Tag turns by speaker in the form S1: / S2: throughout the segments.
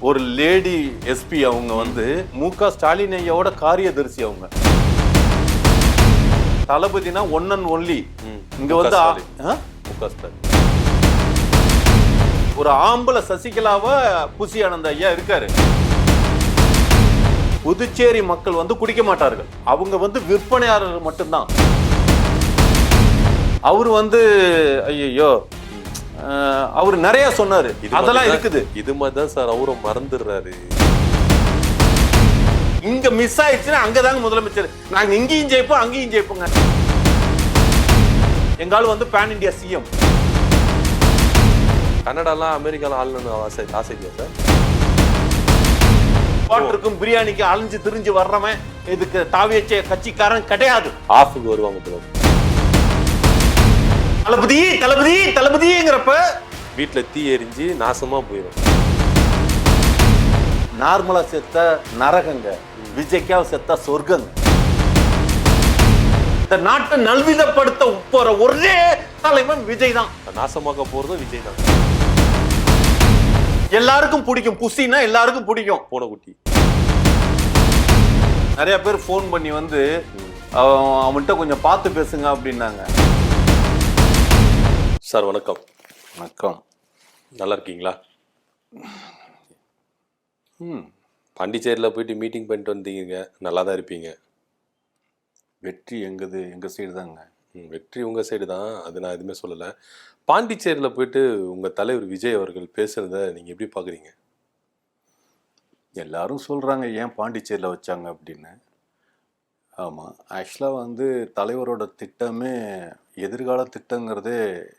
S1: ஒரு lady SP அவங்க வந்து மு.க. ஸ்டாலின் ஐயாவோட காரியதரிசி அவங்க. தளபதினா ஒன் அண்ட் ஒன்லி. இங்க வந்து மு.க. ஸ்டாலின் ஒரு ஆம்பளை சசிகலாவ புசி ஆனந்த ஐயா இருக்காரு. புதுச்சேரி மக்கள் வந்து குடிக்க மாட்டார்கள், அவங்க வந்து விற்பனையாளர்கள் மட்டும்தான். அவரு வந்து ஐயோ அவரு நிறைய சொன்னாரு, அதெல்லாம் இருக்குது.
S2: இது மாதிரிதான் சார் அவரும் மறந்துடுறாரு.
S1: இங்க மிஸ் ஆயிடுச்சுன்னா அங்கதாங்க முதலமைச்சர். நாங்க இங்கேயும் ஜெயிப்போம் அங்கேயும் ஜெயிப்போங்க. எங்காலும் வந்து பேன் இண்டியா சிஎம்.
S2: கனடாலாம் அமெரிக்காலாம் ஆளணும்னு ஆசை இல்லையா சார்?
S1: ஹோட்டலுக்கும் பிரியாணிக்கு அழிஞ்சு திரிஞ்சு வர்றவன் இதுக்கு தாவியச்ச கட்சிக்காரன் கிடையாது.
S2: ஆஃபுக்கு வருவாங்க போல.
S1: தளபதி தளபதி தளபதிங்கிறப்ப
S2: வீட்டுல தீ எரிஞ்சு நாசமா போயிடும்.
S1: நார்மலா செத்த நரகங்க, விஜய்க்காக செத்த சொர்க்கங்க. இந்த நாட்டை நல்விதப்படுத்த போற ஒரே தலைவன் விஜய் தான்.
S2: நாசமாக்க போறதும் விஜய் தான்.
S1: எல்லாருக்கும் பிடிக்கும், புசின்னா எல்லாருக்கும் பிடிக்கும்.
S2: பூனைக்குட்டி
S1: நிறைய பேர் போன் பண்ணி வந்து அவன்கிட்ட கொஞ்சம் பார்த்து பேசுங்க அப்படின்னாங்க.
S2: சார் வணக்கம்.
S1: வணக்கம்.
S2: நல்லா இருக்கீங்களா? பாண்டிச்சேரியில் போயிட்டு மீட்டிங் பண்ணிட்டு வந்தீங்க, நல்லா தான் இருப்பீங்க.
S1: வெற்றி எங்குது, எங்கள் சைடு தாங்க.
S2: வெற்றி உங்கள் சைடு தான், அது நான் எதுவுமே சொல்லலை. பாண்டிச்சேரியில் போயிட்டு உங்கள் தலைவர் விஜய் அவர்கள் பேசுகிறத நீங்கள் எப்படி பார்க்குறீங்க?
S1: எல்லாரும் சொல்கிறாங்க ஏன் பாண்டிச்சேரியில் வச்சாங்க அப்படின்னு. ஆமாம், ஆக்சுவலாக வந்து தலைவரோட திட்டமே எதிர்கால திட்டங்கிறதே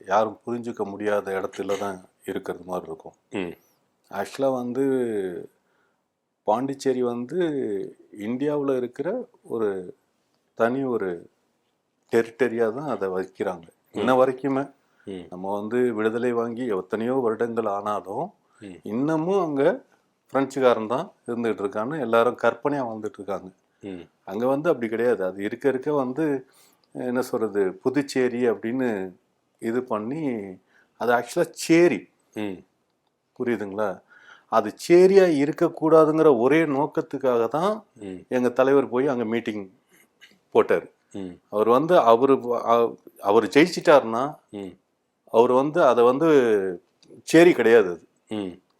S1: யாரும் புரிஞ்சுக்க முடியாத இடத்துல தான் இருக்கிறது மாதிரி இருக்கும். ஆக்சுவலாக வந்து பாண்டிச்சேரி வந்து இந்தியாவில் இருக்கிற ஒரு தனி ஒரு டெரிட்டரியாக தான் அதை வைக்கிறாங்க இன்ன வரைக்குமே. நம்ம வந்து விடுதலை வாங்கி எத்தனையோ வருடங்கள் ஆனாலும் இன்னமும் அங்கே பிரெஞ்சுக்காரன் தான் இருந்துகிட்டு இருக்கான்னு எல்லாரும் கற்பனையாக வாழ்ந்துட்டு இருக்காங்க. அங்கே வந்து அப்படி கிடையாது. அது இருக்க இருக்க வந்து என்ன சொல்கிறது, புதுச்சேரி அப்படின்னு இது பண்ணி அது ஆக்சுவலாக சேரி, புரியுதுங்களா? அது சேரியாக இருக்கக்கூடாதுங்கிற ஒரே நோக்கத்துக்காக தான் எங்கள் தலைவர் போய் அங்கே மீட்டிங் போட்டார். அவர் வந்து அவர் ஜெயிச்சிட்டாருன்னா அவர் வந்து அதை வந்து சேரி கிடையாது, அது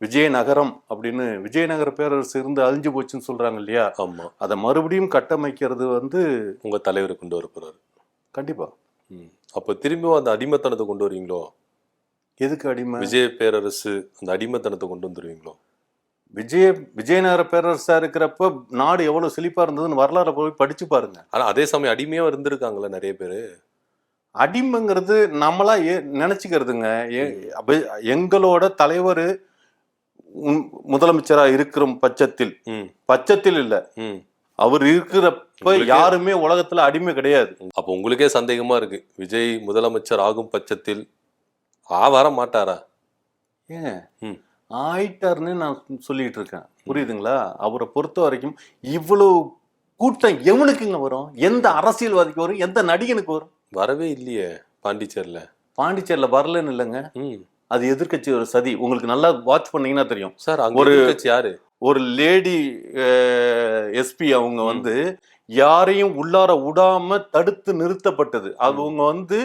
S1: விஜயநகரம் அப்படின்னு. விஜயநகர பேரரசு இருந்து அழிஞ்சு போச்சுன்னு சொல்றாங்க இல்லையா?
S2: ஆமா,
S1: அதை மறுபடியும் கட்டமைக்கிறது வந்து
S2: உங்க தலைவரை கொண்டு வர போறாரு.
S1: கண்டிப்பா.
S2: அப்ப திரும்பியும் அந்த அடிமைத்தனத்தை கொண்டு வருவீங்களோ?
S1: எதுக்கு அடிமை?
S2: விஜய பேரரசு அந்த அடிமைத்தனத்தை கொண்டு வந்துருவீங்களோ?
S1: விஜயநகர பேரரசா இருக்கிறப்ப நாடு எவ்வளவு செழிப்பா இருந்ததுன்னு வரலாறு போய் படிச்சு பாருங்க.
S2: ஆனா அதே சமயம் அடிமையா இருந்திருக்காங்களா நிறைய பேரு.
S1: அடிமைங்கிறது நம்மளா நினைச்சுக்கிறதுங்க. எங்களோட தலைவர் முதலமைச்சரா இருக்கிற பட்சத்தில் இல்ல, அவர் இருக்கிறப்ப யாருமே உலகத்துல அடிமை கிடையாது.
S2: அப்ப உங்களுக்கே சந்தேகமா இருக்கு, விஜய் முதலமைச்சர் ஆகும் பட்சத்தில் வர மாட்டாரா?
S1: ஏன் ஆயிட்டாருன்னு நான் சொல்லிட்டு இருக்கேன், புரியுதுங்களா? அவரை பொறுத்த வரைக்கும் இவ்வளவு கூட்டம் எவனுக்குங்க வரும்? எந்த அரசியல்வாதிக்கு வரும்? எந்த நடிகனுக்கு வரும்?
S2: வரவே இல்லையே
S1: பாண்டிச்சேரியில வரலன்னு இல்லைங்க, அது எதிர்கட்சி ஒரு சதி. உங்களுக்கு நல்லா வாட்ச் பண்ணீங்கன்னா தெரியும்
S2: சார். ஒரு யாரு, ஒரு
S1: லேடி எஸ்பி அவங்க வந்து யாரையும் உள்ளார விடாம தடுத்து நிறுத்தப்பட்டது. அவங்க வந்து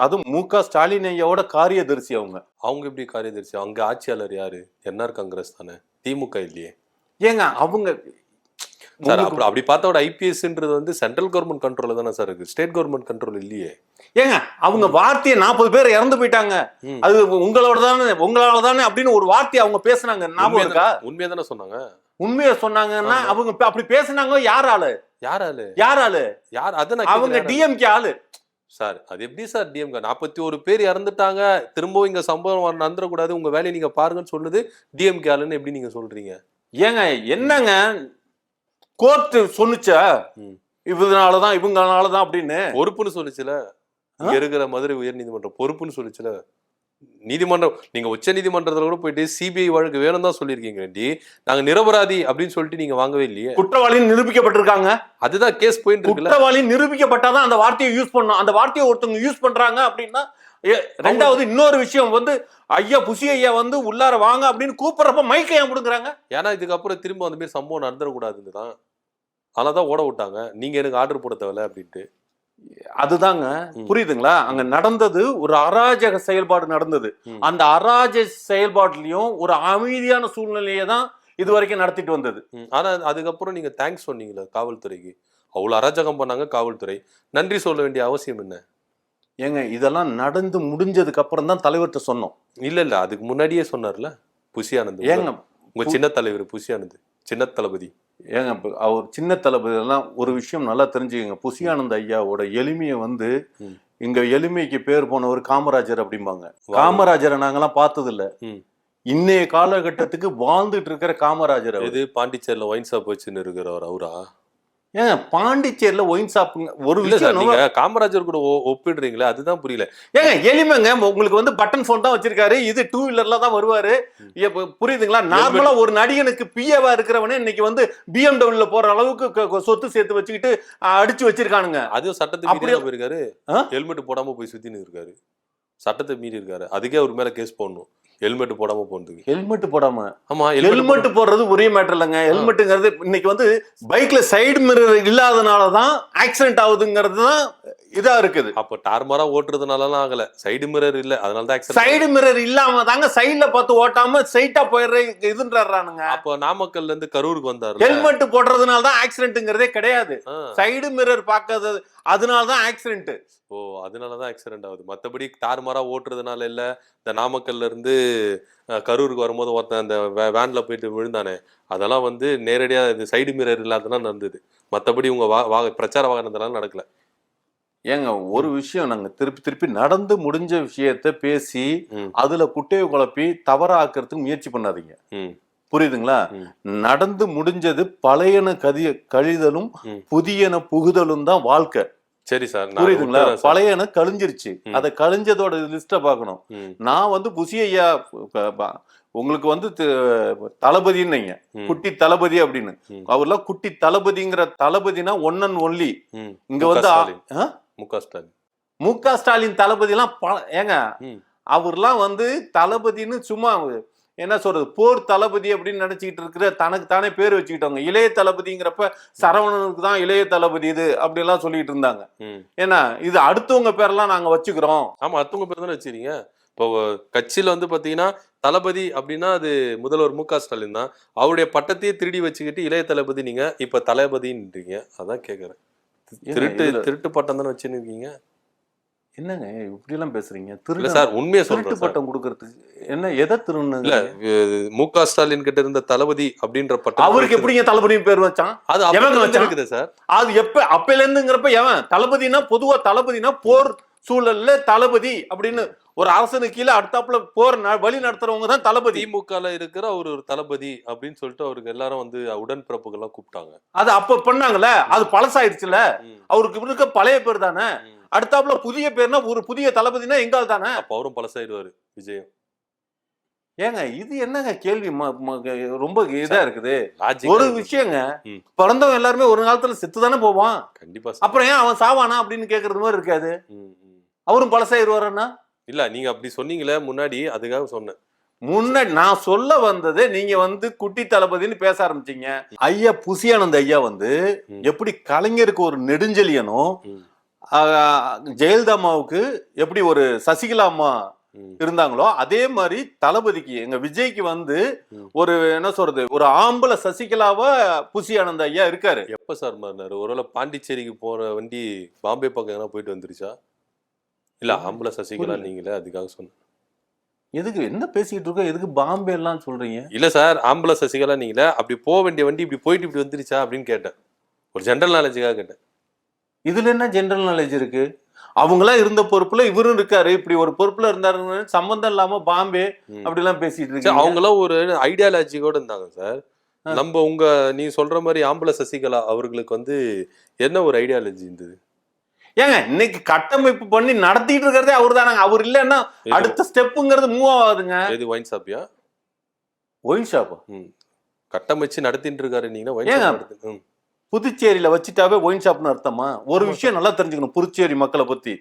S1: அதுவும் மு.க. ஸ்டாலின் ஐயாவோட காரியதரிசி அவங்க.
S2: எப்படி காரியதரிசி? அங்க ஆட்சியாளர் யாரு? என்ஆர் காங்கிரஸ் தானே, திமுக இல்லையே.
S1: ஏங்க அவங்க
S2: சார் அப்படி பார்த்தோட ஐபிஎஸ்ன்றது வந்து சென்ட்ரல் கவர்மெண்ட் கண்ட்ரோல் தானே சார் இருக்கு, ஸ்டேட் கவர்மெண்ட் கண்ட்ரோல் இல்லையே.
S1: ஏங்க அவங்க வார்த்தையை 40 பேர் இறந்து போயிட்டாங்க, அது உங்களால தானே அப்படின்னு ஒரு வார்த்தையை அவங்க பேசுனாங்க. ஞாபகம் இருக்கா?
S2: உண்மையா தானே சொன்னாங்க.
S1: உண்மையா சொன்னாங்கன்னா அவங்க அப்படி பேசுனாங்க. யார் அவங்க டிஎம்கே ஆளு
S2: சார். அது எப்படி சார் டிஎம்கே? 41 பேர் இறந்துட்டாங்க, திரும்பவும் இங்க சம்பவம் நடந்துடக்கூடாது, உங்க வேலையை நீங்க பாருங்கன்னு சொல்லுது டிஎம்கே ஆளுன்னு எப்படி நீங்க சொல்றீங்க?
S1: ஏங்க என்னங்க கோர்ட்டு சொன்னுச்சா இவங்கனாலதான் அப்படின்னு?
S2: பொறுப்புன்னு சொல்லிச்சுல, இங்க இருக்கிற மதுரை உயர் நீதிமன்றம் பொறுப்புன்னு சொல்லிச்சுல. நீதிமன்றம், நீங்க உச்ச நீதிமன்றத்துல கூட போயிட்டு சிபிஐ வழக்கு வேணும் தான் சொல்லியிருக்கீங்க. நாங்க நிரபராதி அப்படின்னு சொல்லிட்டு நீங்க வாங்கவே இல்லையே.
S1: குற்றவாளி நிரூபிக்கப்பட்டிருக்காங்க,
S2: அதுதான் கேஸ் போயிட்டு இருக்கு.
S1: குற்றவாளி நிரூபிக்கப்பட்டாதான் அந்த வார்த்தையை யூஸ் பண்ணும். அந்த வார்த்தையை ஒருத்தவங்க யூஸ் பண்றாங்க அப்படின்னா ரெண்டாவது இன்னொரு விஷயம் வந்து ஐயா புசி ஐயா வந்து உள்ளார வாங்க அப்படின்னு கூப்பிடுறப்ப மைக்கை ஏன் கொடுக்குறாங்க?
S2: ஏன்னா இதுக்கப்புறம் திரும்ப அந்த மாதிரி சம்பவம் நடந்துடக்கூடாதுன்னு தான், அதனாலதான் ஓட விட்டாங்க. நீங்க எனக்கு ஆர்டர் போட தேவையில்ல அப்படின்ட்டு.
S1: அதுதாங்க, புரியுதுங்களா? அங்க நடந்தது ஒரு அராஜக செயல்பாடு நடந்தது. அந்த அராஜக செயல்பாட்டுலயும் ஒரு அமைதியான சூழ்நிலையை தான் இது வரைக்கும் நடத்திட்டு வந்தது.
S2: ஆனா அதுக்கப்புறம் நீங்க தேங்க்ஸ் சொன்னீங்களா காவல்துறைக்கு? அவ்வளவு அராஜகம் பண்ணாங்க காவல்துறை, நன்றி சொல்ல வேண்டிய அவசியம் என்ன?
S1: ஏங்க இதெல்லாம் நடந்து முடிஞ்சதுக்கு அப்புறம் தான் தலைவர்கிட்ட சொன்னோம்.
S2: இல்ல அதுக்கு முன்னாடியே சொன்னார்ல புசி ஆனந்த்.
S1: ஏங்க
S2: உங்க சின்ன தலைவர் புசி ஆனந்த், சின்ன தளபதி.
S1: ஏங்க அவர் சின்ன தளபதி எல்லாம் ஒரு விஷயம் நல்லா தெரிஞ்சுக்கங்க. புசி ஆனந்த் ஐயாவோட எளிமையை வந்து இங்க எளிமைக்கு பேர் போனவர் காமராஜர் அப்படிம்பாங்க. காமராஜரை நாங்கெல்லாம் பார்த்தது இல்ல. இன்னைய காலகட்டத்துக்கு வாழ்ந்துட்டு இருக்கிற காமராஜர்.
S2: இது பாண்டிச்சேரியில ஒயின் ஷாப் வச்சுன்னு இருக்கிறவர் அவரா?
S1: ஏன் பாண்டிச்சேரியில ஒயின் ஷாப்புங்க ஒரு விஷயம்.
S2: நீங்க காமராஜர் கூட ஒப்பிடுறீங்களா? அதுதான் புரியல.
S1: ஏங்க எளிமைங்க, உங்களுக்கு வந்து பட்டன் போன் தான் வச்சிருக்காரு, இது 2 வீலர்ல தான் வருவாரு. புரியுதுங்களா? நார்மலா ஒரு நடிகனுக்கு பிஏவா இருக்கிறவனே இன்னைக்கு வந்து BMW போற அளவுக்கு சொத்து சேர்த்து வச்சுக்கிட்டு அடிச்சு வச்சிருக்கானுங்க.
S2: அதுவும் சட்டத்தை மீறி போயிருக்காரு. ஹெல்மெட் போடாம போய் சுத்தின்னு இருக்காரு. சட்டத்தை மீறி இருக்காரு. அதுக்கே அவர் மேல கேஸ் போடணும். ஹெல்மெட் போடாம போறதுக்கு.
S1: ஹெல்மெட் போடாம? ஆமா,
S2: ஹெல்மெட்
S1: போடுறது ஒரே மேட்டர் இல்லைங்க. ஹெல்மெட்டுங்கிறது இன்னைக்கு வந்து பைக்ல சைடு மிரர் இல்லாதனாலதான் ஆக்சிடென்ட் ஆகுதுங்கிறது தான் இதா இருக்குது.
S2: அப்ப டார்மாரா ஓட்டுறதுனாலலாம் ஆகல, சைடு மிரர் இல்ல, அதனாலதான் ஆக்சிடென்ட்.
S1: சைடு மிரர் இல்லாம தாங்க சைடுல பார்த்து ஓட்டாம ஸ்ட்ரைட்டா போயிடுற இதுன்றானுங்க.
S2: அப்ப நாமக்கல்ல இருந்து கரூருக்கு வந்தாரு.
S1: ஹெல்மெட் போடுறதுனால தான் ஆக்சிடென்ட்ங்கிறதே கிடையாது. சைடு மிரர் பார்க்காதது அதனால தான் ஆக்சிடென்ட்.
S2: ஓ, அதனாலதான் ஆக்சிடென்ட் ஆகுது. மத்தபடி தார்மாரா ஓட்டுறதுனால இல்ல. இந்த நாமக்கல்ல இருந்து கரூருக்கு வரும்போது ஒருத்தன் அந்த வேன்ல போயிட்டு விழுந்தானே, அதெல்லாம் வந்து நேரடியா சைடு மிரர் இல்லாததான் நடந்தது. மத்தபடி உங்க பிரச்சார வாகனத்தினால நடக்கல.
S1: ஏங்க ஒரு விஷயம், நாங்க திருப்பி நடந்து முடிஞ்ச விஷயத்த பேசி அதுல குட்டையை குழப்பி தவறாக்குறதுக்கு முயற்சி பண்ணாதீங்க. புரியுதுங்களா? நடந்து முடிஞ்சது பழையன கழிதலும் புதியன புகுதலும் தான் வாழ்க்கை.
S2: சரி சார்,
S1: புரியுதுங்களா? பழையன கழிஞ்சிருச்சு, அதை கழிஞ்சதோட லிஸ்ட பாக்கணும். நான் வந்து புசி ஐயா உங்களுக்கு வந்து தளபதின்னு குட்டி தளபதி அப்படின்னு, அவர்லாம் குட்டி தளபதிங்கிற தளபதினா ஒன் அண்ட் ஒன்லி. இங்க வந்து முக ஸ்டாலின் தளபதி எல்லாம் ஏங்க அவர்லாம் வந்து தளபதின்னு சும்மா என்ன சொல்றது, போர் தளபதி அப்படின்னு நினைச்சுக்கிட்டு இருக்கிற தனக்கு தானே பேர் வச்சுக்கிட்டவங்க. இளைய தளபதிங்கிறப்ப சரவணனுக்கு தான் இளைய தளபதி இது அப்படி எல்லாம் சொல்லிட்டு இருந்தாங்க. ஏன்னா இது அடுத்தவங்க பேரெல்லாம் நாங்க வச்சுக்கிறோம்.
S2: ஆமா, அடுத்தவங்க பேர் தானே வச்சிருக்கீங்க. இப்போ கட்சியில வந்து பாத்தீங்கன்னா தளபதி அப்படின்னா அது முதல்வர் முக ஸ்டாலின் தான். அவருடைய பட்டத்தையே திருடி வச்சுக்கிட்டு இளைய தளபதி, நீங்க இப்ப தளபதின்றீங்க. அதான் கேக்குறேன். திருட்டு பட்டம் தானே வச்சுருக்கீங்க.
S1: என்னங்க இப்படி எல்லாம் பேசுறீங்க?
S2: சார் உண்மையை
S1: திருட்டு பட்டம் கொடுக்கறதுக்கு என்ன எதை திருன்னு?
S2: இல்ல, முக ஸ்டாலின் கிட்ட இருந்த தளபதி அப்படின்ற பட்டம்
S1: அவருக்கு எப்படிங்க தளபதி பேர் வச்சான்?
S2: அது எவங்க வச்சிருக்குது சார்?
S1: அது எப்ப அப்பையில இருந்துங்கிறப்ப எவன் தளபதினா, பொதுவா தளபதினா போர் சூழல்ல தளபதி அப்படின்னு ஒரு அரசனுக்கு கீழே அடுத்தாப்புல போர் வழி நடத்துறவங்க தான் தளபதி.
S2: திமுகல இருக்கிற ஒரு தளபதி அப்படின்னு சொல்லிட்டு அவருக்கு எல்லாரும் வந்து உடன்பிறப்புகள் எல்லாம் கூப்பிட்டாங்க.
S1: அது அப்ப பண்ணாங்கல்ல, அது பழசாயிடுச்சுல. அவருக்கு இருக்க பழைய பேர் தானே. அடுத்தாப்புல புதிய பேர்னா ஒரு புதிய தளபதினா எங்கால் தானே.
S2: அப்ப அவரும் பழசாயிடுவாரு விஜயம்.
S1: ஏங்க இது என்னங்க கேள்வி? ரொம்ப இதா இருக்குது. ஒரு விஷயங்க, பிறந்தவன் எல்லாருமே ஒரு காலத்துல செத்து தானே போவான்.
S2: கண்டிப்பா.
S1: அப்புறம் ஏன் அவன் சாவானா அப்படின்னு கேக்குறது மாதிரி இருக்காது. அவரும் பழசாயிருவாருன்னா?
S2: இல்ல, நீங்க அப்படி சொன்னீங்களே முன்னாடி, அதுக்காக சொன்னேன்.
S1: முன்னாடி நான் சொல்ல வந்தது, நீங்க வந்து குட்டி தளபதினு பேச ஆரம்பிச்சீங்க. ஐயா புசி ஆனந்த் ஐயா வந்து எப்படி கலைஞருக்கு ஒரு நெடுஞ்செழியனும் ஜெயலலிதா அம்மாவுக்கு எப்படி ஒரு சசிகலா அம்மா இருந்தாங்களோ அதே மாதிரி தளபதிக்கு எங்க விஜய்க்கு வந்து ஒரு என்ன சொல்றது, ஒரு ஆம்பளை சசிகலாவா புசி ஆனந்த் ஐயா இருக்காரு.
S2: எப்ப சார் மாறினாரு? ஒருவேளை பாண்டிச்சேரிக்கு போற வண்டி பாம்பே பக்கம் எங்கன்னா போயிட்டு வந்துருச்சா? இல்ல ஆம்பளை சசிகலா நீங்களே, அதுக்காக சொன்னேன்.
S1: எதுக்கு என்ன பேசிக்கிட்டு இருக்கோம்? எதுக்கு பாம்பே எல்லாம் சொல்றீங்க?
S2: இல்ல சார், ஆம்பளை சசிகலா நீங்களே, அப்படி போக வேண்டிய வண்டி இப்படி போயிட்டு இப்படி வந்துருச்சா அப்படின்னு கேட்டேன். ஒரு ஜென்ரல் நாலேஜுக்காக கேட்டேன்.
S1: இதுல என்ன ஜென்ரல் நாலேஜ் இருக்கு? அவங்களாம் இருந்த பொறுப்புல இவரும் இருக்காரு, இப்படி ஒரு பொறுப்புல இருந்தாரு, சம்பந்தம் இல்லாம பாம்பே அப்படி எல்லாம் பேசிட்டு இருக்கு.
S2: அவங்க எல்லாம் ஒரு ஐடியாலஜி கூட இருந்தாங்க சார். நம்ம நீ சொல்ற மாதிரி ஆம்பளை சசிகலா அவர்களுக்கு வந்து என்ன ஒரு ஐடியாலஜி இருந்தது?
S1: ஏங்க இன்னைக்கு கட்டமைப்பு பண்ணி நடத்திட்டு இருக்கிறதே அவரு தானாங்க. அவர் இல்லைன்னா அடுத்த ஸ்டெப்புங்கிறது மூவ் ஆகாதுங்க.
S2: எது ஒயின் ஷாப்பியா?
S1: ஒயின் ஷாப்பா?
S2: கட்டமைச்சு நடத்திட்டு இருக்காரு. நீங்க
S1: புதுச்சேரியில வச்சுட்டாவே ஒயின் ஷாப்னு அர்த்தமா? ஒரு விஷயம் நல்லா தெரிஞ்சுக்கணும் புதுச்சேரி மக்களை பத்தி.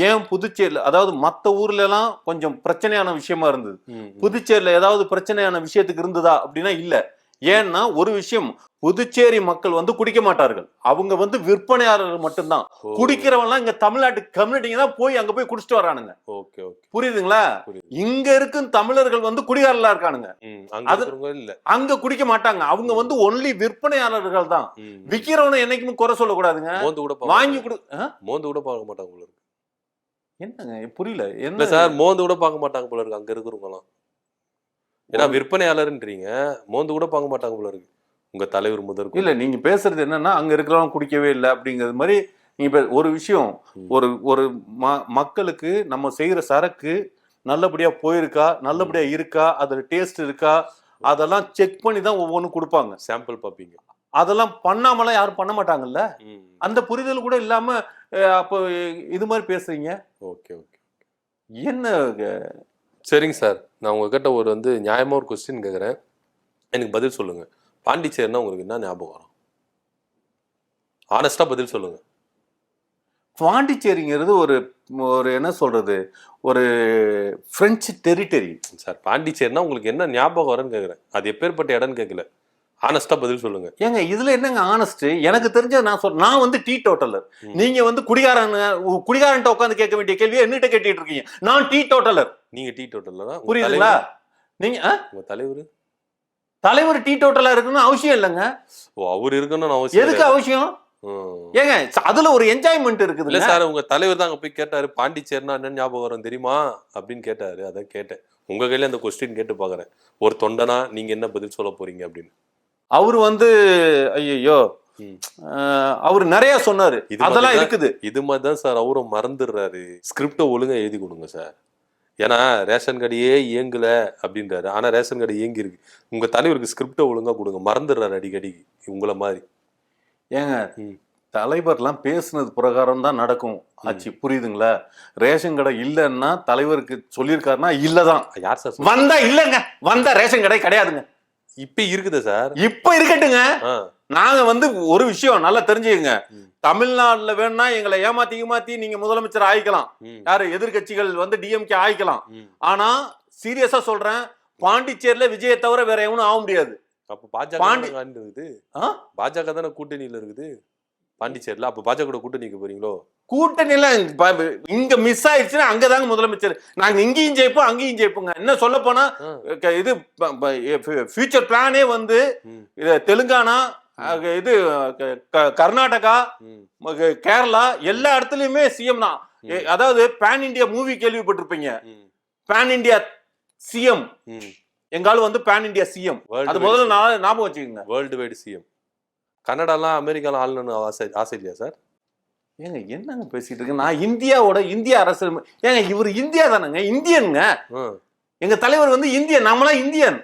S1: ஏன் புதுச்சேரியில, அதாவது மத்த ஊர்ல எல்லாம் கொஞ்சம் பிரச்சனையான விஷயமா இருந்தது, புதுச்சேரியில ஏதாவது பிரச்சனையான விஷயத்துக்கு இருந்ததா அப்படின்னா இல்ல. ஏன்னா ஒரு விஷயம், புதுச்சேரி மக்கள் வந்து குடிக்க மாட்டார்கள், அவங்க வந்து விற்பனையாளர்கள் மட்டும்தான். குடிக்கிறவன்லாம் இங்க தமிழ்நாட்டு கம்யூனிட்டிங்க தான் போய் அங்க போய் குடிச்சிட்டு வரானுங்க. புரியுதுங்களா? இங்க இருக்கும் தமிழர்கள் வந்து குடிகாரர்களா இருக்கானுங்க, அங்க குடிக்க மாட்டாங்க. அவங்க வந்து ஒன்லி விற்பனையாளர்கள் தான். விக்கிறவனை என்னைக்குமே குறை சொல்லக்கூடாதுங்க. வாங்கி கொடு
S2: மோந்து கூட பார்க்க மாட்டாங்க.
S1: என்னங்க புரியல?
S2: என்ன சார் மோந்து கூட பார்க்க மாட்டாங்க போல இருக்கு அங்க இருக்கிறவங்க எல்லாம். ஏன்னா விற்பனையாளர்ன்றீங்க, மோந்து கூட பார்க்க மாட்டாங்க போல இருக்கு உங்க தலைவர் முதல்.
S1: இல்ல நீங்க பேசுறது என்னன்னா அங்க இருக்கிறவங்க குடிக்கவே இல்லை அப்படிங்கிறது மாதிரி. நீங்க ஒரு விஷயம், ஒரு மக்களுக்கு நம்ம செய்யற சரக்கு நல்லபடியா போயிருக்கா, நல்லபடியா இருக்கா, அதோட டேஸ்ட் இருக்கா, அதெல்லாம் செக் பண்ணி தான் ஒவ்வொன்றும் கொடுப்பாங்க.
S2: சாம்பிள் பார்ப்பீங்க.
S1: அதெல்லாம் பண்ணாமலாம் யாரும் பண்ண மாட்டாங்கல்ல. அந்த புரிதல் கூட இல்லாம அப்போ இது மாதிரி பேசுறீங்க.
S2: ஓகே ஓகே
S1: என்ன?
S2: சரிங்க சார், நான் உங்ககிட்ட ஒரு நியாயமா ஒரு கொஸ்டின் கேட்குறேன், எனக்கு பதில் சொல்லுங்க. பாண்டிச்சேரினா உங்களுக்கு என்ன ஞாபகம் வரும்? ஆனஸ்டா பதில் சொல்லுங்க.
S1: பாண்டிச்சேரிங்கிறது ஒரு என்ன சொல்றது, ஒரு பிரெஞ்சு டெரிட்டரி
S2: சார். பாண்டிச்சேரினா உங்களுக்கு என்ன ஞாபகம் வரும்னு கேட்குறேன், அது எப்பேற்பட்ட இடம்னு கேட்கல, ஆனஸ்டா பதில் சொல்லுங்க.
S1: ஏங்க இதுல என்னங்க ஆனஸ்ட்? எனக்கு தெரிஞ்ச நான் வந்து டீ டோட்டலர். நீங்க வந்து குடிகாரன் உட்காந்து கேட்க வேண்டிய கேள்வியை என்னகிட்ட கேட்டுட்டு இருக்கீங்க. நான் டீ டோட்டலர்.
S2: நீங்க டீ டோட்டலரா?
S1: புரியுதுங்களா? நீங்க
S2: உங்க
S1: தலைவர் டீ டோட்டலா இருக்குன்னு அவசியம் இல்லைங்க.
S2: ஓ, அவர் இருக்கணும்னு அவசியம்.
S1: எதுக்கு அவசியம்? ஏங்க அதுல ஒரு என்ஜாய்மெண்ட் இருக்குது.
S2: இல்ல சார், உங்க தலைவர் தான் அங்க போய் கேட்டாரு, பாண்டிச்சேரினா என்ன ஞாபகம் வரும் தெரியுமா அப்படின்னு கேட்டாரு. அதான் கேட்டேன், உங்க கையில அந்த கொஸ்டின் கேட்டு பாக்குறேன். ஒரு தொண்டனா நீங்க என்ன பதில் சொல்ல போறீங்க அப்படின்னு.
S1: அவரு வந்து ஐயோ அவரு நிறைய சொன்னாரு, அதெல்லாம் இருக்குது.
S2: இது மாதிரிதான் சார் அவரும் மறந்துடுறாரு. ஸ்கிரிப்ட ஒழுங்கா எழுதி கொடுங்க சார். ஏன்னா ரேஷன் கடையே இயங்கல அப்படின்றாரு, ஆனா ரேஷன் கடை இயங்கி இருக்கு. உங்க தலைவருக்கு ஸ்கிரிப்ட ஒழுங்கா கொடுங்க, மறந்துடுறாரு அடிக்கடிக்கு உங்களை மாதிரி.
S1: ஏங்க தலைவர்லாம் பேசுனது பிரகாரம் தான் நடக்கும் ஆச்சு, புரியுதுங்களா? ரேஷன் கடை இல்லைன்னா தலைவருக்கு சொல்லியிருக்காருன்னா இல்லதான்.
S2: யார் சார்
S1: வந்தா இல்லங்க, வந்தா ரேஷன் கடை கிடையாதுங்க.
S2: இப்ப இருக்குதா சார்?
S1: இப்ப இருக்கட்டுங்க. நாங்க வந்து ஒரு விஷயம் நல்லா தெரிஞ்சுக்கங்க, தமிழ்நாட்டுல வேணா எங்களை ஏமாத்தி நீங்க முதலமைச்சர் ஆயிக்கலாம், யாரு எதிர்கட்சிகள் வந்து டிஎம்கே ஆயிக்கலாம். ஆனா சீரியஸா சொல்றேன், பாண்டிச்சேரியில விஜயை தவிர வேற எவனும் ஆக முடியாது.
S2: அப்ப பாஜக தானே கூட்டணியில இருக்குது பாண்டிச்சேரியில. அப்ப பாஜக கூட்டணிக்கு போறீங்களோ?
S1: கூட்டணியில இங்க மிஸ் ஆயிடுச்சுன்னா அங்கதாங்க முதலமைச்சர். நாங்க இங்கேயும் ஜெயிப்போம் அங்கேயும் ஜெயிப்போங்க. என்ன சொல்ல போனா இது ஃபியூச்சர் பிளானே வந்து தெலுங்கானா, இது கர்நாடகா, கேரளா எல்லா இடத்துலயுமே சிஎம் தான். அதாவது பேன் இந்தியா மூவி கேள்விப்பட்டிருப்பீங்க, பேன் இந்தியா சிஎம். எங்காலும் வந்து பேன் இந்தியா சிஎம், அது முதல்ல ஞாபகம் வச்சுக்கோங்க.
S2: World wide CM. கனடாலாம் அமெரிக்காலாம் ஆளணும்னு ஆசை இல்லையா சார்?
S1: ஏங்க என்னங்க பேசிட்டு இருக்கு? நான் இந்திய அரசு. ஏங்க இவர் இந்தியா தானங்க, இந்தியனுங்க. எங்க தலைவர் வந்து இந்தியன், நம்மளாம் இந்தியன்.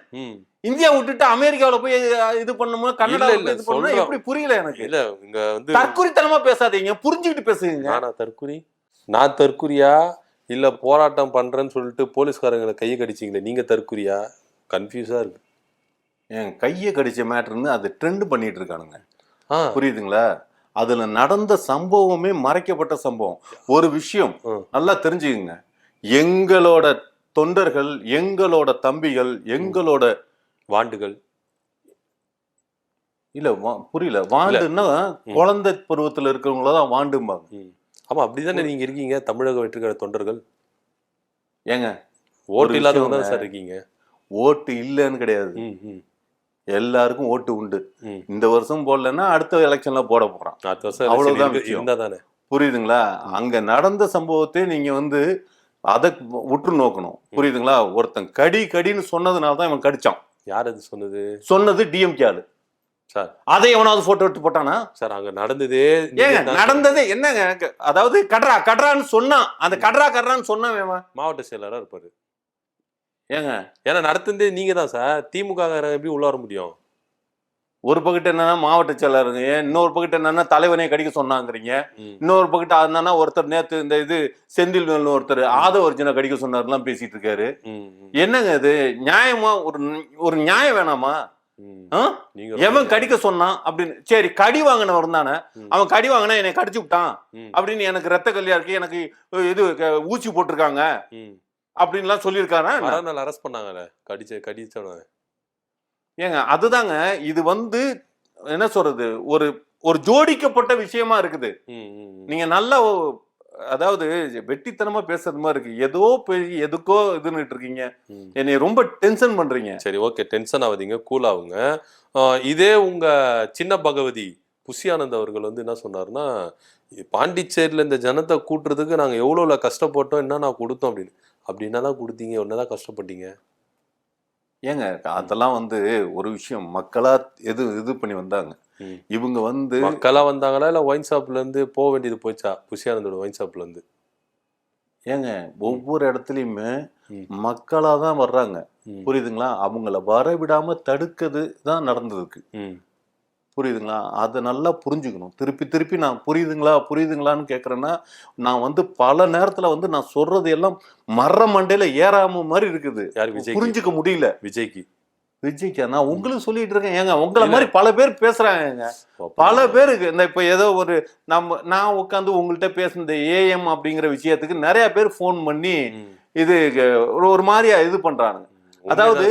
S1: இந்தியா விட்டுட்டு அமெரிக்காவில போய் இது பண்ணும்போது கன்னடால இது பண்ணா எப்படி? புரியல எனக்கு.
S2: இல்ல இங்க வந்து
S1: தற்குறித்தனமா பேசாதீங்க, புரிஞ்சுக்கிட்டு பேசுங்க.
S2: நான் தற்குறியா இல்ல போராட்டம் பண்றேன்னு சொல்லிட்டு போலீஸ்காரங்களை கையை கடிச்சிங்களே, நீங்க தற்குறியா? கன்ஃபியூஸா இருக்கு.
S1: என் கையை கடிச்ச மேட்டர்னு அது ட்ரெண்ட் பண்ணிட்டு இருக்கானுங்க, புரியுதுங்களா? அதுல நடந்த சம்பவமே மறைக்கப்பட்ட சம்பவம். ஒரு விஷயம் நல்லா தெரிஞ்சுக்கங்க, எங்களோட தொண்டர்கள், எங்களோட தம்பிகள், எங்களோட
S2: வாண்டுகள்
S1: இல்ல புரியல, வாண்டுன்னா குழந்தை பருவத்துல இருக்கிறவங்களதான் வாண்டும்பாங்க.
S2: ஆமா, அப்படிதானே நீங்க இருக்கீங்க தமிழக வெற்றிக்கழக தொண்டர்கள்.
S1: ஏங்க
S2: ஓட்டு இல்லாதவங்க தான் சார் இருக்கீங்க.
S1: ஓட்டு இல்லைன்னு கிடையாது, எல்லாருக்கும் ஓட்டு உண்டு. இந்த வருஷம் போடலன்னா அடுத்த எலெக்ஷன்ல போட போறான், அவ்வளவுதான் விஷயம். புரியுதுங்களா? அங்க நடந்த சம்பவத்தை நீங்க வந்து அதை உற்று நோக்கணும், புரியுதுங்களா? ஒருத்தன் கடின்னு சொன்னதுனாலதான் இவன் கடிச்சான்.
S2: யார் அது சொன்னது?
S1: சொன்னது டிஎம்கே ஆளு
S2: சார்.
S1: அதை எவனாவது போட்டோ எடுத்து போட்டானா
S2: சார்? அங்க நடந்ததே
S1: நடந்ததே என்னங்க, அதாவது கட்ரான்னு சொன்னான். அந்த கட்ரான்னு சொன்னான்
S2: மாவட்ட செயலரா இருப்பாரு.
S1: ஏங்க
S2: ஏன்னா நடத்துனதே நீங்க தான் சார். திமுக எப்படி உள்ள வர முடியும்?
S1: ஒரு பக்கத்து என்னன்னா மாவட்ட செயலருங்க, இன்னொரு பக்கத்து என்னன்னா தலைவனே கடிக்க சொன்னாங்கிறீங்க. இன்னொரு பக்கத்து என்னன்னா ஒருத்தர் நேத்து இந்த இது செந்தில் ஒருத்தர் ஆதவர்ஜனை கடிக்க சொன்னாருலாம் பேசிட்டு இருக்காரு. என்னங்க இது நியாயமா? ஒரு நியாயம் வேணாமா? எவன் கடிக்க சொன்னான் அப்படின்னு. சரி, கடி வாங்கினவன் தானே, அவன் கடி வாங்கினா என்னை கடிச்சு விட்டான் அப்படின்னு, எனக்கு ரத்த கல்லியா இருக்கு, எனக்கு இது ஊசி போட்டிருக்காங்க அப்படின்லாம் சொல்லியிருக்காரு.
S2: அரெஸ்ட் பண்ணாங்கல்ல கடிச்சவன.
S1: ஏங்க அதுதாங்க இது வந்து என்ன சொல்றது, ஒரு ஜோடிக்கப்பட்ட விஷயமா இருக்குது. நீங்க நல்லா அதாவது வெட்டித்தனமா பேசுறது மாதிரி இருக்கு. ஏதோ எதுக்கோ இதுன்னு இருக்கீங்க, என்னை ரொம்ப டென்ஷன் பண்றீங்க.
S2: சரி, ஓகே, டென்ஷன் ஆகாதீங்க, கூல் ஆகுங்க. இதே உங்க சின்ன பகவதி புஷி ஆனந்த் அவர்கள் வந்து என்ன சொன்னாருன்னா, பாண்டிச்சேரியில இந்த ஜனத்தை கூட்டுறதுக்கு நாங்க எவ்வளவு கஷ்டப்பட்டோம், என்ன நான் கொடுத்தோம் அப்படின்னு. அப்படி என்னதான் கொடுத்தீங்க, என்னதான் கஷ்டப்பட்டீங்க?
S1: ஏங்க அதெல்லாம் வந்து ஒரு விஷயம். மக்களா இது பண்ணி வந்தாங்க. இவங்க வந்து
S2: மக்களா வந்தாங்களா இல்ல ஒயின் ஷாப்ல இருந்து போக வேண்டியது போச்சா? புஷியானந்தோட ஒயின் ஷாப்ல இருந்து.
S1: ஏங்க ஒவ்வொரு இடத்துலயுமே மக்களா தான் வர்றாங்க, புரியுதுங்களா? அவங்கள வர விடாம தடுக்கிறது தான் நடந்ததுக்கு, புரியுதுங்களா? அதை நல்லா புரிஞ்சுக்கணும். திருப்பி திருப்பி நான் புரியுதுங்களான்னு கேட்கறேன்னா, நான் வந்து பல நேரத்துல வந்து நான் சொல்றது எல்லாம் மர மண்டையில ஏறாம மாதிரி இருக்குது. புரிஞ்சுக்க முடியல. விஜய்க்கு நான் உங்களுக்கு சொல்லிட்டு இருக்கேன். ஏங்க உங்களை மாதிரி பல பேர் பேசுறாங்க. பல பேருக்கு இந்த இப்ப ஏதோ ஒரு நான் உட்காந்து உங்கள்கிட்ட பேசுனது ஏஎம் அப்படிங்கிற விஷயத்துக்கு நிறைய பேர் போன் பண்ணி இது ஒரு மாதிரியா இது பண்றாங்க. அதாவது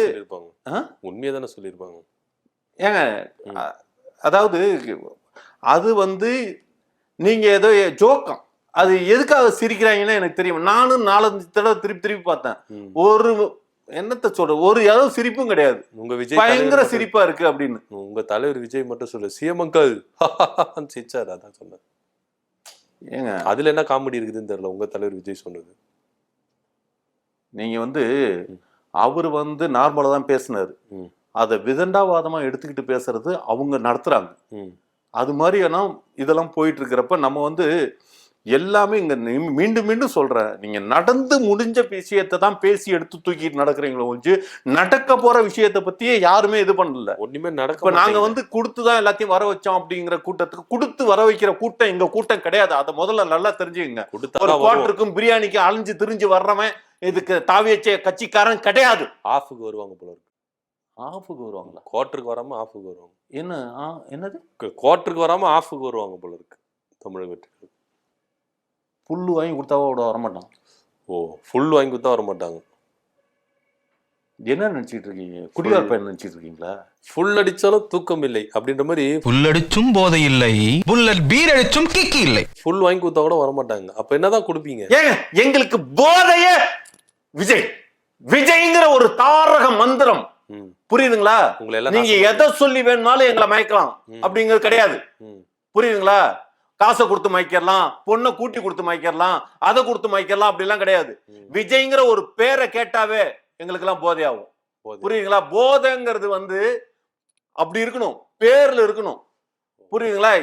S2: உண்மையதானே சொல்லியிருப்பாங்க.
S1: ஏங்க அதாவது அது வந்து நீங்க ஏதோ ஜோக்கம், அது எதுக்காக சிரிக்கிறாங்கன்னு எனக்கு தெரியும். நானும் 4-5 தடவை திருப்பி பார்த்தேன். ஒரு என்னத்த சொல்ற, ஒரு ஏதாவது சிரிப்பும் கிடையாது.
S2: உங்க விஜய்
S1: பயங்கர சிரிப்பா இருக்கு அப்படின்னு.
S2: உங்க தலைவர் விஜய் மட்டும் சொல்லு, சிஎம் அங்கிள் சிரிச்சாரு, அதான் சொன்னேன். ஏங்க அதுல என்ன காமெடி இருக்குதுன்னு தெரியல உங்க தலைவர் விஜய் சொன்னது.
S1: நீங்க வந்து அவரு வந்து நார்மலா தான் பேசினாரு. அதை விதண்டாவாதமா எடுத்துக்கிட்டு பேசுறது அவங்க நடத்துறாங்க. அது மாதிரி இதெல்லாம் போயிட்டு இருக்கிறப்ப நம்ம வந்து எல்லாமே இங்க மீண்டும் மீண்டும் சொல்றேன், நீங்க நடந்து முடிஞ்ச விஷயத்தை தான் பேசி எடுத்து தூக்கிட்டு நடக்கிறீங்களோ ஒழிஞ்சு நடக்க போற விஷயத்தை பத்தியே யாருமே இது பண்ணல.
S2: ஒண்ணுமே நடக்க.
S1: இப்ப நாங்க வந்து கொடுத்துதான் எல்லாத்தையும் வர வச்சோம் அப்படிங்கிற கூட்டத்துக்கு கொடுத்து வர வைக்கிற கூட்டம் எங்க கூட்டம் கிடையாது. அதை முதல்ல நல்லா தெரிஞ்சுக்கங்க. ஒரு குவார்டருக்கும் பிரியாணிக்கு அழிஞ்சு திரிஞ்சு வர்றவன் இதுக்கு தாவியச்ச கட்சிக்காரன் கிடையாது.
S2: ஆஃபுக்கு வருவாங்க போல இருக்கு.
S1: ஆஃபுக்கு வருவாங்களா?
S2: குவார்டருக்கு வராம ஆஃபுக்கு வருவாங்க.
S1: என்னது
S2: குவார்டருக்கு வராம ஆஃபுக்கு வருவாங்க போல இருக்கு தமிழக வெற்றி.
S1: புல்லு வாங்கி கொடுத்தாவோட வரமாட்டான்.
S2: ஓ, ஃபுல் வாங்கி கொடுத்தா வரமாட்டாங்க.
S1: என்ன நினைச்சிட்டு இருக்கீங்க? குடியார் பையன் நினைச்சிட்டு இருக்கீங்களா?
S2: ஃபுல் அடிச்சாலும் தூக்கம் இல்லை அப்படின்ற மாதிரி.
S3: ஃபுல் அடிச்சும் போதை இல்லை, புல்லட் பீர் அடிச்சும் கிக்கி இல்லை.
S2: ஃபுல் வாங்கி கொடுத்தா கூட வரமாட்டாங்க. அப்ப என்னதான் கொடுப்பீங்க?
S1: ஏங்க எங்களுக்கு போதைய விஜய்ங்கிற ஒரு தாரக மந்திரம், புரியுதுங்களா? நீங்க எதை சொல்லி வேணும்னாலும் எங்களை மயக்கலாம் அப்படிங்கிறது கிடையாது, புரியுதுங்களா? காசை கொடுத்து மயக்கலாம், பொண்ணை கூட்டி கொடுத்து மயக்கலாம், அதை கொடுத்து மயக்கலாம் அப்படிலாம் கிடையாது. விஜய்ங்கிற ஒரு பேரை கேட்டாவே எங்களுக்கு எல்லாம் போதையாகும், புரியுதுங்களா? போதைங்கிறது வந்து அப்படி இருக்கணும், பேர்ல இருக்கணும், புரியுதுங்களா?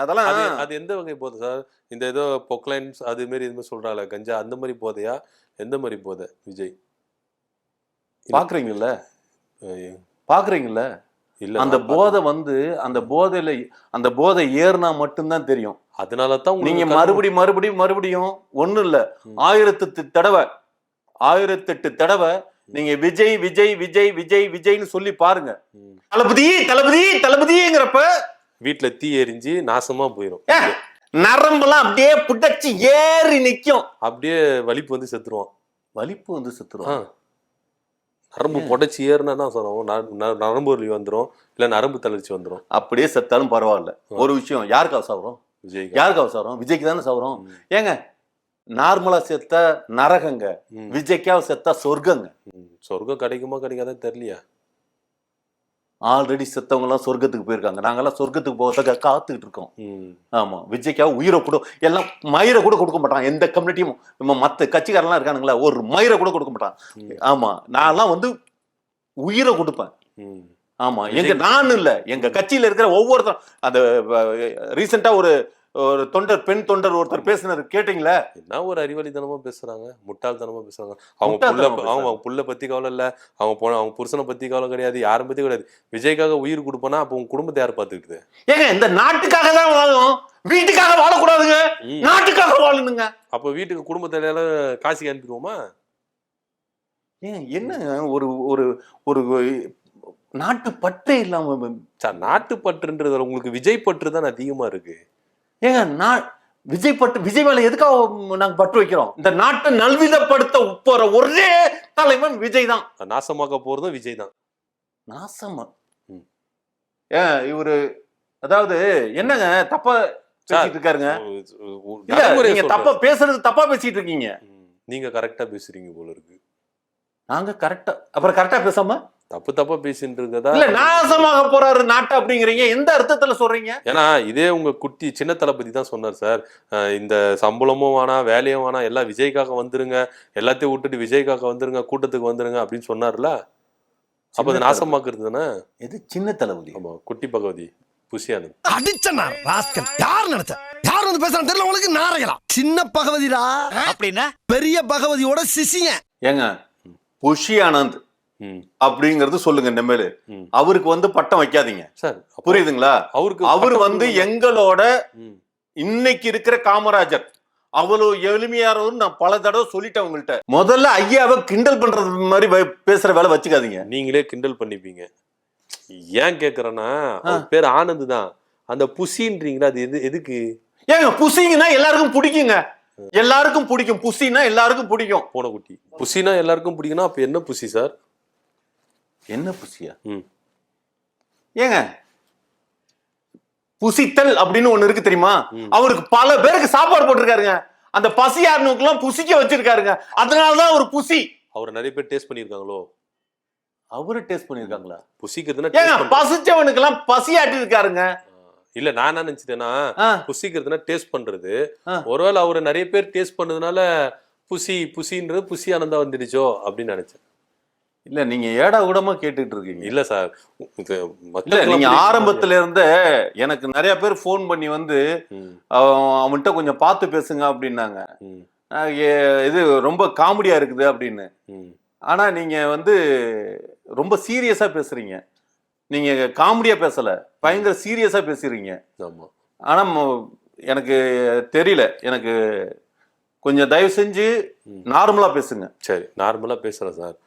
S1: அதெல்லாம்
S2: அது எந்த வகை போதை சார்? இந்த ஏதோ பொக்லைன்ஸ் அது மாதிரி இது சொல்றாங்க கஞ்சா, அந்த மாதிரி போதையா? எந்த மாதிரி போதை விஜய் பாக்குறீங்கல்ல? இல்ல, அந்த போதை வந்து அந்த போதை ஏறினா மட்டும்தான் தெரியும்.
S1: அதனாலதான் நீங்க மறுபடியும் ஒண்ணும் இல்ல, 1008 தடவை நீங்க விஜய் விஜய் விஜய் விஜய் விஜய்னு சொல்லி பாருங்க. தளபதி தளபதி தளபதிங்கிறப்ப
S2: வீட்டுல தீ எரிஞ்சு நாசமா போயிடும்.
S1: நரம்பெல்லாம் அப்படியே புட்டச்சு ஏறி நிக்கும்.
S2: அப்படியே வலிப்பு வந்து செத்துருவான். நரம்பு புடைச்சி ஏறினா சொல்லுவோம், நரம்பு வலி வந்துடும், இல்ல நரம்பு தளர்ச்சி வந்துடும்.
S1: அப்படியே செத்தாலும் பரவாயில்ல. ஒரு விஷயம், யாருக்காக சாவறோம்? யாருக்காக சாவறோம்? விஜய்க்கு தானே சாவறோம். ஏங்க நார்மலா செத்தா நரகங்க, விஜய்க்காக செத்தா சொர்க்கங்க.
S2: சொர்க்கம் கிடைக்குமா கிடைக்காதான் தெரியலையா?
S1: ஆல்ரெடி செத்தவங்க எல்லாம் சொர்க்கத்துக்கு போயிருக்காங்க, நாங்கெல்லாம் சொர்க்கத்துக்கு போகிறத காத்துக்கிட்டு இருக்கோம். ஆமா, விஜய்க்காக உயிரை கூட எல்லாம் மயிரை கூட கொடுக்க மாட்டான் எந்த கம்யூனிட்டியும். மற்ற கட்சிக்காரெல்லாம் இருக்கானுங்களா, ஒரு மயிரை கூட கொடுக்க மாட்டான். ஆமா, நான் வந்து உயிரை கொடுப்பேன். ஆமா, நான் இல்ல, எங்க கட்சியில இருக்கிற ஒவ்வொருத்தரும். அந்த ரீசெண்டா ஒரு பெண் தொண்டர் ஒருத்தர் பேசினாரு, கேட்டீங்களா?
S2: என்ன ஒரு அறிவாளித்தனமா பேசுறாங்க, முட்டாள்தனமா பேசுறாங்க. அவங்க புள்ள பத்தி கவலை இல்ல, அவங்க புருஷனை பத்தி கவலை கிடையாது, யாரும் பத்தி கிடையாது. விஜய்க்காக உயிர் கொடுப்பனா அப்ப உங்க குடும்பத்தை யார் பாத்துக்கிட்டு?
S1: ஏங்க இந்த நாட்டுக்காக தான் வாழும், வீட்டுக்காக வாழக்கூடாதுங்க, நாட்டுக்காக வாழணுங்க.
S2: அப்ப வீட்டுக்கு குடும்பத்தை காசிக்கு அனுப்பிடுவோமா?
S1: ஏன் என்ன ஒரு ஒரு ஒரு நாட்டு பற்றே இல்லாம
S2: சார் நாட்டுப்பற்றுன்றது உங்களுக்கு விஜய் பற்று தான் அதிகமா இருக்கு.
S1: ஏங்க விஜய் மேல எதுக்காக நாங்க பற்று வைக்கிறோம்? இந்த நாட்டை நல்விதப்படுத்த போற ஒரே தலைவன் விஜய் தான்.
S2: நாசமாக்க போறதும் விஜய் தான்.
S1: நாசமா இவரு அதாவது என்னங்க தப்பா பேசிட்டு இருக்காருங்க. இல்ல நீங்க தப்பா பேசுறது தப்பா பேசிட்டு இருக்கீங்க.
S2: நீங்க கரெக்டா பேசுறீங்க போல இருக்கு.
S1: நாங்க கரெக்டா அப்புறம் கரெக்டா பேசாம
S2: தப்பா பேசிட்டு இருக்கதா
S1: இல்ல நாசமாக போறாரு நாட்டை அப்படிங்கிறீங்க. எந்த அர்த்தத்துல சொல்றீங்க?
S2: ஏன்னா இதே உங்க குட்டி சின்ன தளபதி தான் சொன்னார் சார், இந்த சம்பளமும் வேணாம் வேலையும் வேணாம் எல்லாம் விஜய்க்காக வந்துருங்க, எல்லாத்தையும் விட்டுட்டு விஜய்க்காக வந்துருங்க, கூட்டத்துக்கு வந்துருங்க அப்படின்னு சொன்னார்ல. அப்ப அது நாசமாக்குறது தானே.
S1: எது சின்ன தளபதி?
S2: ஆமா, குட்டி பகவதி புஷியானந்த்.
S4: அடிச்சனா ராஸ்கல் யார் நினைச்ச யார் வந்து பேசுறான்னு தெரியல உங்களுக்கு. நாரையலாம் சின்ன பகவதிடா அப்படின்னா பெரிய பகவதியோட சிசிய.
S1: ஏங்க புஷி ஆனந்த் அப்படிங்கறது சொல்லுங்க. இனிமேல் அவருக்கு வந்து பட்டம் வைக்காதீங்க
S2: சார்,
S1: புரியுதுங்களா? அவர் வந்து எங்களோட இன்னைக்கு இருக்கிற காமராஜர் அவ்வளவு எளிமையானவர். நான் பல தடவை சொல்லிட்டேன் உங்கள்கிட்ட. முதல்ல ஐயாவை கிண்டல் பண்றது மாதிரி பேசுற வேலை வச்சுக்காதீங்க.
S2: நீங்களே கிண்டல் பண்ணிப்பீங்க. ஏன் கேக்குறேன்னா பேர் ஆனந்த் தான். அந்த புசின்றீங்களா அது எதுக்கு?
S1: ஏங்க புசிங்கன்னா எல்லாருக்கும் பிடிக்குங்க. எல்லாருக்கும் பிடிக்கும். புசினா எல்லாருக்கும் பிடிக்கும்.
S2: போன குட்டி புசினா எல்லாருக்கும் பிடிக்கும்னா அப்ப என்ன புசி சார்?
S1: என்ன புசியா? ஏங்க புசித்தல் அப்படின்னு ஒண்ணு இருக்கு தெரியுமா? அவருக்கு பல பேருக்கு சாப்பாடு போட்டிருக்காருங்க. அந்த பசியாரனுக்கு எல்லாம் புசிக்க வச்சிருக்காருங்க. அதனாலதான் ஒரு புசி.
S2: அவர் நிறைய பேர் டேஸ்ட் பண்ணிருக்காங்களோ?
S1: அவரு டேஸ்ட் பண்ணிருக்காங்களா?
S2: புசிக்கிறதுனா
S1: பசிச்சவனுக்கு எல்லாம் பசியாட்டி இருக்காருங்க.
S2: இல்ல நான் என்ன நினைச்சிட்டேன்னா புசிக்கிறதுனா டேஸ்ட் பண்றது. ஒருவேளை அவரு நிறைய பேர் டேஸ்ட் பண்ணதுனால புசின்றது புசி ஆனந்தா வந்துடுச்சோ அப்படின்னு நினைச்சேன்.
S1: இல்ல நீங்க ஏடா கூடமா கேட்டுட்டு இருக்கீங்க.
S2: இல்ல சார்,
S1: நீங்க ஆரம்பத்துல இருந்த எனக்கு நிறைய பேர் போன் பண்ணி வந்து அவன்கிட்ட கொஞ்சம் பார்த்து பேசுங்க அப்படின்னாங்க. இது ரொம்ப காமெடியா இருக்குது அப்படின்னு. ஆனா நீங்க வந்து ரொம்ப சீரியஸா பேசுறீங்க. நீங்க காமெடியா பேசல, பயங்கர சீரியஸா பேசுறீங்க. ஆனா எனக்கு தெரியல. எனக்கு கொஞ்சம் தயவு செஞ்சு நார்மலா பேசுங்க.
S2: சரி, நார்மலா பேசுறேன் சார்.